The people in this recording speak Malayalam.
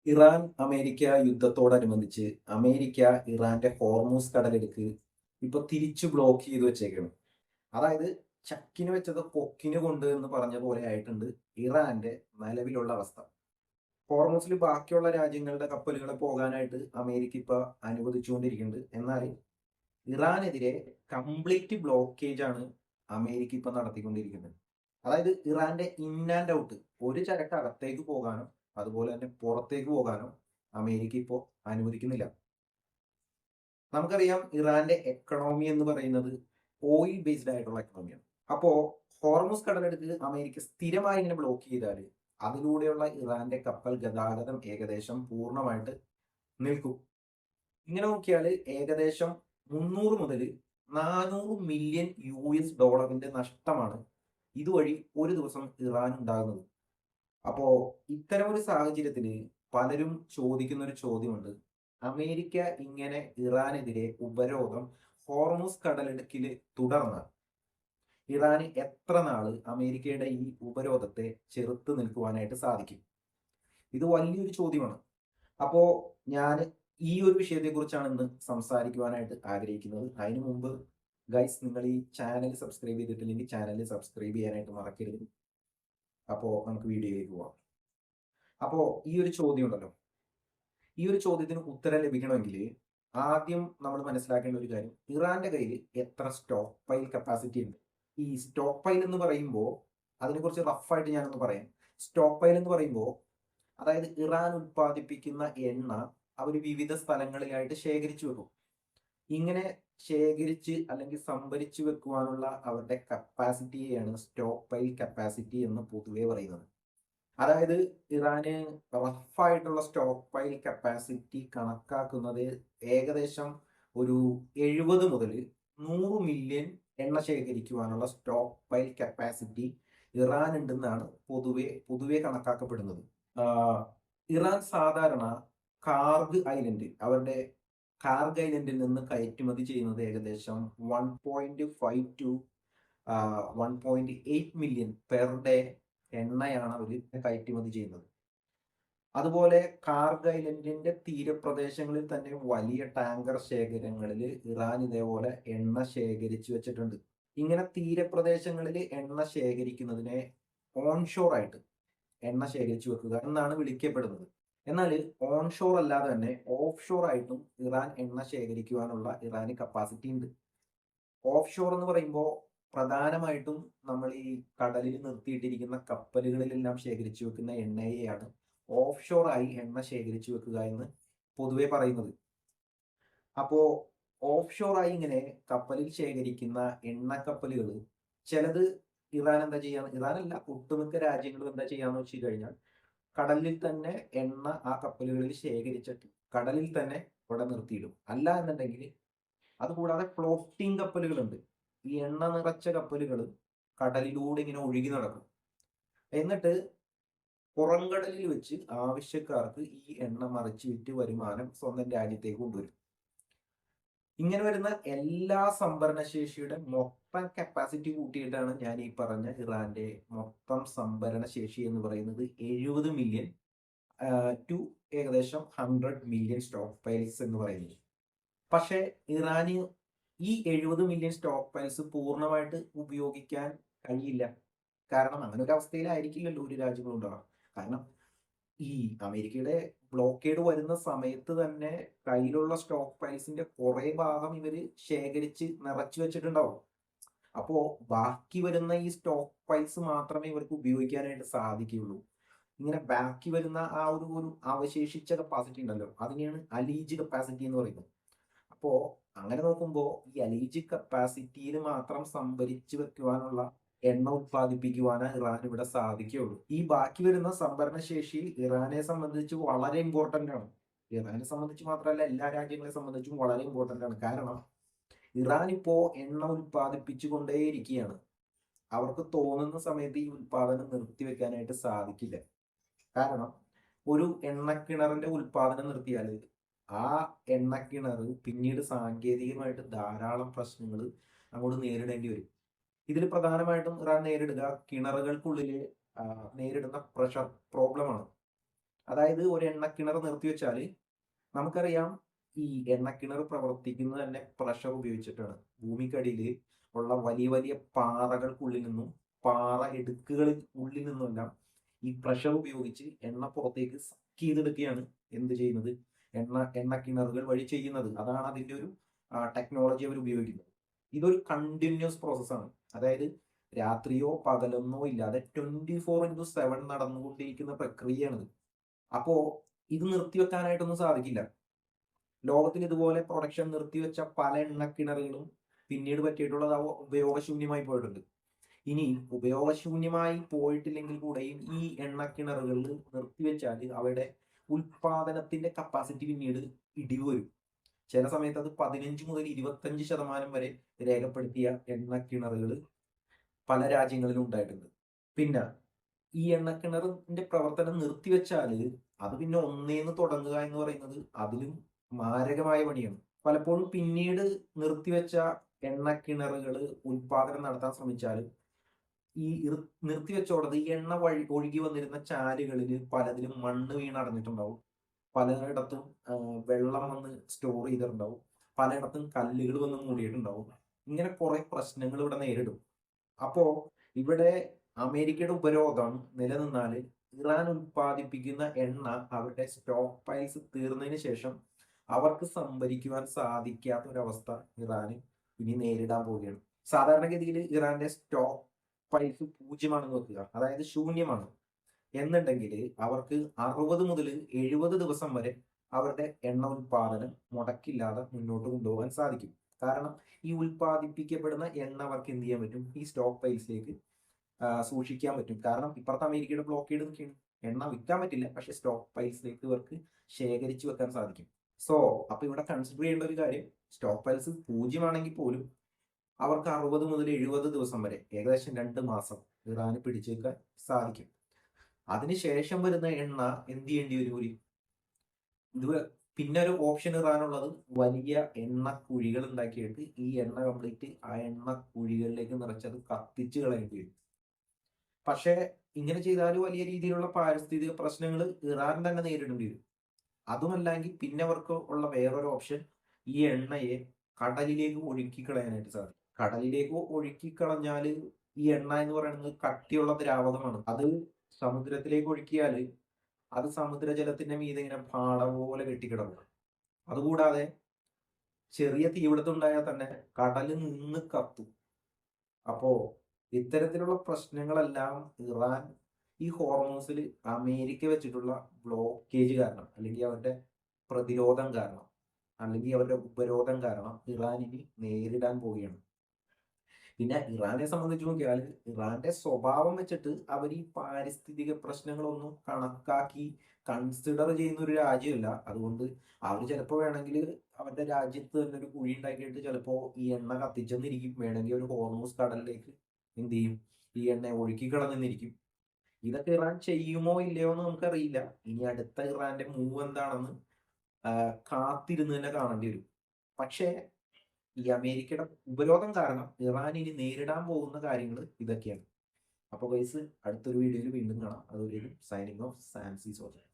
ഇറാൻ അമേരിക്ക യുദ്ധത്തോടനുബന്ധിച്ച് അമേരിക്ക ഇറാന്റെ ഹോർമൂസ് കടലിടുക്ക് ഇപ്പൊ തിരിച്ചു ബ്ലോക്ക് ചെയ്ത് വെച്ചേക്കാണ്. അതായത് ചക്കിന് വെച്ചത് കൊക്കിന് കൊണ്ട് എന്ന് പറഞ്ഞ പോലെ ആയിട്ടുണ്ട് ഇറാന്റെ നിലവിലുള്ള അവസ്ഥ. ഹോർമൂസിൽ ബാക്കിയുള്ള രാജ്യങ്ങളുടെ കപ്പലുകളെ പോകാനായിട്ട് അമേരിക്ക ഇപ്പൊ അനുവദിച്ചുകൊണ്ടിരിക്കുന്നുണ്ട്. എന്നാൽ ഇറാനെതിരെ കംപ്ലീറ്റ് ബ്ലോക്കേജ് ആണ് അമേരിക്ക ഇപ്പൊ നടത്തിക്കൊണ്ടിരിക്കുന്നത്. അതായത് ഇറാന്റെ ഇൻ ആൻഡ് ഔട്ട് ഒരു ചരക്ക് അകത്തേക്ക് പോകാനോ അതുപോലെ തന്നെ പുറത്തേക്ക് പോകാനോ അമേരിക്ക ഇപ്പോൾ അനുവദിക്കുന്നില്ല. നമുക്കറിയാം ഇറാന്റെ എക്കണോമി എന്ന് പറയുന്നത് ഓയിൽ ബേസ്ഡ് ആയിട്ടുള്ള എക്കണോമിയാണ്. അപ്പോ ഹോർമുസ് കടലെടുത്ത് അമേരിക്ക സ്ഥിരമായി ഇങ്ങനെ ബ്ലോക്ക് ചെയ്താൽ അതിലൂടെയുള്ള ഇറാന്റെ കപ്പൽ ഗതാഗതം ഏകദേശം പൂർണ്ണമായിട്ട് നിൽക്കും. ഇങ്ങനെ നോക്കിയാൽ ഏകദേശം 300 മുതൽ 400 മില്യൺ US ഡോളറിന്റെ നഷ്ടമാണ് ഇതുവഴി ഒരു ദിവസം ഇറാൻ ഉണ്ടാകുന്നത്. അപ്പോ ഇത്തരമൊരു സാഹചര്യത്തിൽ പലരും ചോദിക്കുന്ന ഒരു ചോദ്യമുണ്ട്. അമേരിക്ക ഇങ്ങനെ ഇറാനെതിരെ ഉപരോധം ഹോർമുസ് കടലിടുക്കിൽ തുടർന്നാൽ ഇറാന് എത്ര നാള് അമേരിക്കയുടെ ഈ ഉപരോധത്തെ ചെറുത്ത് നിൽക്കുവാനായിട്ട് സാധിക്കും? ഇത് വലിയൊരു ചോദ്യമാണ്. അപ്പോ ഞാൻ ഈ ഒരു വിഷയത്തെക്കുറിച്ചാണ് ഇന്ന് സംസാരിക്കുവാനായിട്ട് ആഗ്രഹിക്കുന്നത്. അതിനു മുമ്പ് ഗൈസ്, നിങ്ങൾ ഈ ചാനൽ സബ്സ്ക്രൈബ് ചെയ്തിട്ടില്ലെങ്കിൽ ചാനൽ സബ്സ്ക്രൈബ് ചെയ്യാനായിട്ട് മറക്കരുത്. അപ്പോൾ നമുക്ക് വീഡിയോയിലേക്ക് പോവാം. അപ്പോ ഈ ഒരു ചോദ്യം ഉണ്ടല്ലോ, ഈ ഒരു ചോദ്യത്തിന് ഉത്തരം ലഭിക്കണമെങ്കിൽ ആദ്യം നമ്മൾ മനസ്സിലാക്കേണ്ട ഒരു കാര്യം, ഇറാന്റെ കയ്യിൽ എത്ര സ്റ്റോക്ക് പൈൽ കപ്പാസിറ്റി ഉണ്ട്. ഈ സ്റ്റോക്ക് പൈൽ എന്ന് പറയുമ്പോൾ അതിനെക്കുറിച്ച് റഫായിട്ട് ഞാനൊന്ന് പറയാം. സ്റ്റോക്ക് പൈൽ എന്ന് പറയുമ്പോൾ അതായത് ഇറാൻ ഉത്പാദിപ്പിക്കുന്ന എണ്ണ അവർ വിവിധ സ്ഥലങ്ങളിലായിട്ട് ശേഖരിച്ചു വെക്കും. ഇങ്ങനെ ശേഖരിച്ച് അല്ലെങ്കിൽ സംഭരിച്ചു വെക്കുവാനുള്ള അവരുടെ കപ്പാസിറ്റിയെയാണ് സ്റ്റോക്ക് പൈൽ കപ്പാസിറ്റി എന്ന് പൊതുവെ പറയുന്നത്. അതായത് ഇറാന് റഫായിട്ടുള്ള സ്റ്റോക്ക് പൈൽ കപ്പാസിറ്റി കണക്കാക്കുന്നത് ഏകദേശം ഒരു 70 മുതൽ 100 മില്യൺ എണ്ണ ശേഖരിക്കുവാനുള്ള സ്റ്റോക്ക് പൈൽ കപ്പാസിറ്റി ഇറാൻ ഉണ്ടെന്നാണ് പൊതുവെ കണക്കാക്കപ്പെടുന്നത്. ഇറാൻ സാധാരണ അവരുടെ കാർഗ് ഐലൻഡിൽ നിന്ന് കയറ്റുമതി ചെയ്യുന്നത് ഏകദേശം 1.5 ടു 1.8 മില്യൺ പെർ ഡേ എണ്ണയാണ് അവർ കയറ്റുമതി ചെയ്യുന്നത്. അതുപോലെ കാർഗ് ഐലൻഡിന്റെ തീരപ്രദേശങ്ങളിൽ തന്നെ വലിയ ടാങ്കർ ശേഖരങ്ങളിൽ ഇറാൻ ഇതേപോലെ എണ്ണ ശേഖരിച്ചു വെച്ചിട്ടുണ്ട്. ഇങ്ങനെ തീരപ്രദേശങ്ങളിൽ എണ്ണ ശേഖരിക്കുന്നതിനെ ഓൺഷോർ ആയിട്ട് എണ്ണ ശേഖരിച്ചു വെക്കുക എന്നാണ് വിളിക്കപ്പെടുന്നത്. എന്നാൽ ഓൺഷോർ അല്ലാതെ തന്നെ ഓഫ് ഷോർ ആയിട്ടും ഇറാൻ എണ്ണ ശേഖരിക്കുവാനുള്ള ഇറാന് കപ്പാസിറ്റി ഉണ്ട്. ഓഫ് ഷോർ എന്ന് പറയുമ്പോൾ പ്രധാനമായിട്ടും നമ്മൾ ഈ കടലിൽ നിർത്തിയിട്ടിരിക്കുന്ന കപ്പലുകളിലെല്ലാം ശേഖരിച്ചു വെക്കുന്ന എണ്ണയെയാണ് ഓഫ് ഷോർ ആയി എണ്ണ ശേഖരിച്ചു വെക്കുക എന്ന് പൊതുവെ പറയുന്നത്. അപ്പോ ഓഫ് ഷോർ ആയി ഇങ്ങനെ കപ്പലിൽ ശേഖരിക്കുന്ന എണ്ണ കപ്പലുകൾ ചിലത് ഇറാൻ എന്താ ചെയ്യാന്ന്, ഇറാനല്ല ഒട്ടുമിക്ക രാജ്യങ്ങളും എന്താ ചെയ്യാന്ന് വെച്ച് കഴിഞ്ഞാൽ കടലിൽ തന്നെ എണ്ണ ആ കപ്പലുകളിൽ ശേഖരിച്ചിട്ട് കടലിൽ തന്നെ ഇവിടെ നിർത്തിയിടും. അല്ല എന്നുണ്ടെങ്കിൽ അതുകൂടാതെ ഫ്ലോട്ടിംഗ് കപ്പലുകളുണ്ട്. ഈ എണ്ണ നിറച്ച കപ്പലുകൾ കടലിലൂടെ ഇങ്ങനെ ഒഴുകി നടക്കും. എന്നിട്ട് പുറംകടലിൽ വെച്ച് ആവശ്യക്കാർക്ക് ഈ എണ്ണ മറിച്ച് വിറ്റ് വരുമാനം സ്വന്തം രാജ്യത്തേക്ക് കൊണ്ടുവരും. ഇങ്ങനെ വരുന്ന എല്ലാ സംഭരണശേഷിയുടെ മൊത്തം കപ്പാസിറ്റി കൂട്ടിയിട്ടാണ് ഞാൻ ഈ പറഞ്ഞ ഇറാന്റെ മൊത്തം സംഭരണ ശേഷി എന്ന് പറയുന്നത് 70 മില്യൺ ടു ഏകദേശം 100 മില്യൺ സ്റ്റോക്ക് പൈൽസ് എന്ന് പറയുന്നത്. പക്ഷേ ഇറാന് ഈ 70 മില്യൺ സ്റ്റോക്ക് പൈൽസ് പൂർണ്ണമായിട്ട് ഉപയോഗിക്കാൻ കഴിയില്ല. കാരണം അങ്ങനെ ഒരു അവസ്ഥയിലായിരിക്കില്ലല്ലോ ഒരു രാജ്യങ്ങളും ഉണ്ടാവുക. കാരണം ഈ അമേരിക്കയുടെ ബ്ലോക്കേഡ് വരുന്ന സമയത്ത് തന്നെ കയ്യിലുള്ള സ്റ്റോക്ക് പൈൽസിന്റെ കുറെ ഭാഗം ഇവര് ശേഖരിച്ച് നിറച്ചു വെച്ചിട്ടുണ്ടാവും. അപ്പോ ബാക്കി വരുന്ന ഈ സ്റ്റോക്ക് പൈൽസ് മാത്രമേ ഇവർക്ക് ഉപയോഗിക്കാനായിട്ട് സാധിക്കുകയുള്ളൂ. ഇങ്ങനെ ബാക്കി വരുന്ന ആ ഒരു അവശേഷിച്ച കപ്പാസിറ്റി ഉണ്ടല്ലോ, അതിനെയാണ് അലീജ് കപ്പാസിറ്റി എന്ന് പറയുന്നത്. അപ്പോ അങ്ങനെ നോക്കുമ്പോൾ ഈ അലീജ് കപ്പാസിറ്റിയിൽ മാത്രം സംഭരിച്ചു വെക്കുവാനുള്ള എണ്ണ ഉത്പാദിപ്പിക്കുവാനേ ഇറാൻ ഇവിടെ സാധിക്കുകയുള്ളൂ. ഈ ബാക്കി വരുന്ന സംഭരണ ശേഷി ഇറാനെ സംബന്ധിച്ച് വളരെ ഇമ്പോർട്ടന്റ് ആണ്. ഇറാനെ സംബന്ധിച്ച് മാത്രമല്ല, എല്ലാ രാജ്യങ്ങളെ സംബന്ധിച്ചും വളരെ ഇമ്പോർട്ടന്റ് ആണ്. കാരണം ഇറാൻ ഇപ്പോ എണ്ണ ഉത്പാദിപ്പിച്ചു കൊണ്ടേയിരിക്കുകയാണ്. അവർക്ക് തോന്നുന്ന സമയത്ത് ഈ ഉത്പാദനം നിർത്തിവെക്കാനായിട്ട് സാധിക്കില്ല. കാരണം ഒരു എണ്ണക്കിണറിന്റെ ഉത്പാദനം നിർത്തിയാൽ ആ എണ്ണക്കിണർ പിന്നീട് സാങ്കേതികമായിട്ട് ധാരാളം പ്രശ്നങ്ങൾ അങ്ങോട്ട് നേരിടേണ്ടി വരും. ഇതിൽ പ്രധാനമായിട്ടും ഇറാൻ നേരിടുക കിണറുകൾക്കുള്ളിൽ നേരിടുന്ന പ്രഷർ പ്രോബ്ലമാണ്. അതായത് ഒരു എണ്ണക്കിണർ നിർത്തിവെച്ചാൽ നമുക്കറിയാം ഈ എണ്ണക്കിണർ പ്രവർത്തിക്കുന്നത് തന്നെ പ്രഷർ ഉപയോഗിച്ചിട്ടാണ്. ഭൂമിക്കടിയിൽ ഉള്ള വലിയ വലിയ പാറകൾക്കുള്ളിൽ നിന്നും പാറ ഇടുക്കുകളിൽ ഉള്ളിൽ നിന്നുമെല്ലാം ഈ പ്രഷർ ഉപയോഗിച്ച് എണ്ണ പുറത്തേക്ക് സക്ക് ചെയ്തെടുക്കുകയാണ് എന്ത് ചെയ്യുന്നത്, എണ്ണക്കിണറുകൾ വഴി ചെയ്യുന്നത്. അതാണ് അതിന്റെ ഒരു ടെക്നോളജി അവർ ഉപയോഗിക്കുന്നത്. ഇതൊരു കണ്ടിന്യൂസ് പ്രോസസ്സാണ്. അതായത് രാത്രിയോ പകലൊന്നോ ഇല്ലാതെ 24/7 നടന്നുകൊണ്ടിരിക്കുന്ന പ്രക്രിയയാണിത്. അപ്പോ ഇത് നിർത്തിവെക്കാനായിട്ടൊന്നും സാധിക്കില്ല. ലോകത്തിൽ ഇതുപോലെ പ്രൊഡക്ഷൻ നിർത്തിവെച്ച പല എണ്ണക്കിണറുകളും പിന്നീട് പറ്റിയിട്ടുള്ളത് ഉപയോഗശൂന്യമായി പോയിട്ടുണ്ട്. ഇനി ഉപയോഗശൂന്യമായി പോയിട്ടില്ലെങ്കിൽ കൂടെയും ഈ എണ്ണക്കിണറുകൾ നിർത്തിവെച്ചാൽ അവയുടെ ഉൽപാദനത്തിന്റെ കപ്പാസിറ്റി പിന്നീട് ഇടിവ് വരും. ചില സമയത്ത് അത് 15 മുതൽ 25% വരെ രേഖപ്പെടുത്തിയ എണ്ണക്കിണറുകൾ പല രാജ്യങ്ങളിലും ഉണ്ടായിട്ടുണ്ട്. പിന്നെ ഈ എണ്ണക്കിണറിന്റെ പ്രവർത്തനം നിർത്തിവെച്ചാൽ അത് പിന്നെ ഒന്നേന്ന് തുടങ്ങുക എന്ന് പറയുന്നത് അതിലും മാരകമായ പണിയാണ്. പലപ്പോഴും പിന്നീട് നിർത്തിവെച്ച എണ്ണക്കിണറുകൾ ഉൽപാദനം നടത്താൻ ശ്രമിച്ചാലും ഈ നിർത്തിവെച്ചോടത് ഈ എണ്ണ ഒഴുകി വന്നിരുന്ന ചാലുകളിൽ പലതിലും മണ്ണ് വീണടഞ്ഞിട്ടുണ്ടാവും. പലയിടത്തും വെള്ളം വന്ന് സ്റ്റോർ ചെയ്തിട്ടുണ്ടാവും. പലയിടത്തും കല്ലുകൾ വന്ന് മൂടിയിട്ടുണ്ടാവും. ഇങ്ങനെ കുറെ പ്രശ്നങ്ങൾ ഇവിടെ നേരിടും. അപ്പോ ഇവിടെ അമേരിക്കയുടെ ഉപരോധം നിലനിന്നാൽ ഇറാൻ ഉൽപ്പാദിപ്പിക്കുന്ന എണ്ണ അവരുടെ സ്റ്റോക്ക് പൈൽസ് തീർന്നതിന് ശേഷം അവർക്ക് സംഭരിക്കുവാൻ സാധിക്കാത്ത ഒരവസ്ഥ ഇറാന് ഇനി നേരിടാൻ പോവുകയാണ്. സാധാരണഗതിയിൽ ഇറാന്റെ സ്റ്റോക്ക് പൈൽസ് 0 വെക്കുക, അതായത് ശൂന്യമാണ് എന്നുണ്ടെങ്കിൽ അവർക്ക് 60 മുതൽ 70 ദിവസം വരെ അവരുടെ എണ്ണ ഉൽപാദനം മുടക്കില്ലാതെ മുന്നോട്ട് കൊണ്ടുപോകാൻ സാധിക്കും. കാരണം ഈ ഉൽപ്പാദിപ്പിക്കപ്പെടുന്ന എണ്ണ അവർക്ക് എന്ത് ചെയ്യാൻ പറ്റും, ഈ സ്റ്റോക്ക് പൈൽസിലേക്ക് സൂക്ഷിക്കാൻ പറ്റും. കാരണം ഇപ്പുറത്തെ അമേരിക്കയുടെ ബ്ലോക്കേഡ് നിൽക്കുകയാണ്. എണ്ണ വിൽക്കാൻ പറ്റില്ല, പക്ഷെ സ്റ്റോക്ക് പൈൽസിലേക്ക് ഇവർക്ക് ശേഖരിച്ചു വെക്കാൻ സാധിക്കും. സോ അപ്പൊ ഇവിടെ കൺസിഡർ ചെയ്യേണ്ട ഒരു കാര്യം, സ്റ്റോക്ക് പൈൽസ് 0 പോലും അവർക്ക് 60 മുതൽ 70 ദിവസം വരെ, ഏകദേശം 2 മാസം ഇറാന് പിടിച്ചു വെക്കാൻ സാധിക്കും. അതിനുശേഷം വരുന്ന എണ്ണ എന്ത് ചെയ്യേണ്ടി വരും? ഇത് പിന്നെ ഒരു ഓപ്ഷൻ ഇറാനുള്ളത് വലിയ എണ്ണ കുഴികൾ ഉണ്ടാക്കിയിട്ട് ഈ എണ്ണ കംപ്ലീറ്റ് ആ എണ്ണ കുഴികളിലേക്ക് നിറച്ചത് കത്തിച്ച് കളയേണ്ടി വരും. പക്ഷേ ഇങ്ങനെ ചെയ്താൽ വലിയ രീതിയിലുള്ള പാരിസ്ഥിതിക പ്രശ്നങ്ങൾ ഇറാൻ തന്നെ നേരിടേണ്ടി വരും. അതുമല്ലെങ്കിൽ പിന്നെ അവർക്ക് ഉള്ള വേറൊരു ഓപ്ഷൻ ഈ എണ്ണയെ കടലിലേക്ക് ഒഴുക്കിക്കളയാനായിട്ട് സാധിക്കും. കടലിലേക്ക് ഒഴുക്കിക്കളഞ്ഞാൽ ഈ എണ്ണ എന്ന് പറയുന്നത് കട്ടിയുള്ള ദ്രാവകമാണ്. അത് സമുദ്രത്തിലേക്ക് ഒഴുക്കിയാൽ അത് സമുദ്രജലത്തിന്റെ മീതെ ഇങ്ങനെ പാട പോലെ കെട്ടിക്കിടക്കും. അതുകൂടാതെ ചെറിയ തീപിടുത്തം ഉണ്ടായാൽ തന്നെ കടലിൽ നിന്ന് കത്തും. അപ്പോ ഇത്തരത്തിലുള്ള പ്രശ്നങ്ങളെല്ലാം ഇറാൻ ഈ ഹോർമൂസിൽ അമേരിക്ക വെച്ചിട്ടുള്ള ബ്ലോക്കേജ് കാരണം, അല്ലെങ്കിൽ അവരുടെ പ്രതിരോധം കാരണം, അല്ലെങ്കിൽ അവരുടെ ഉപരോധം കാരണം ഇറാനിന് നേരിടാൻ പോവുകയാണ്. പിന്നെ ഇറാനെ സംബന്ധിച്ച് നോക്കിയാൽ ഇറാന്റെ സ്വഭാവം വെച്ചിട്ട് അവർ ഈ പാരിസ്ഥിതിക പ്രശ്നങ്ങളൊന്നും കണക്കാക്കി കൺസിഡർ ചെയ്യുന്ന ഒരു രാജ്യമല്ല. അതുകൊണ്ട് അവർ ചിലപ്പോൾ വേണമെങ്കിൽ അവരുടെ രാജ്യത്ത് തന്നെ ഒരു കുഴി ഉണ്ടാക്കിയിട്ട് ചിലപ്പോൾ ഈ എണ്ണ കത്തിച്ചെന്നിരിക്കും. വേണമെങ്കിൽ ഒരു ഹോർമൂസ് കടലിലേക്ക് എന്ത് ചെയ്യും, ഈ എണ്ണ ഒഴുക്കി കളഞ്ഞെന്നിരിക്കും. ഇതൊക്കെ ഇറാൻ ചെയ്യുമോ ഇല്ലയോ എന്ന് നമുക്കറിയില്ല. ഇനി അടുത്ത ഇറാന്റെ മൂവ് എന്താണെന്ന് കാത്തിരുന്ന് തന്നെ കാണേണ്ടി വരും. പക്ഷേ ഈ അമേരിക്കയുടെ ഉപരോധം കാരണം ഇറാൻ ഇനി നേരിടാൻ പോകുന്ന കാര്യങ്ങൾ ഇതൊക്കെയാണ്. അപ്പോൾ ഗൈസ്, അടുത്തൊരു വീഡിയോയിൽ വീണ്ടും കാണാം. അതുവരെയും സൈനിങ് ഓഫ് സാംസി സോജൻ.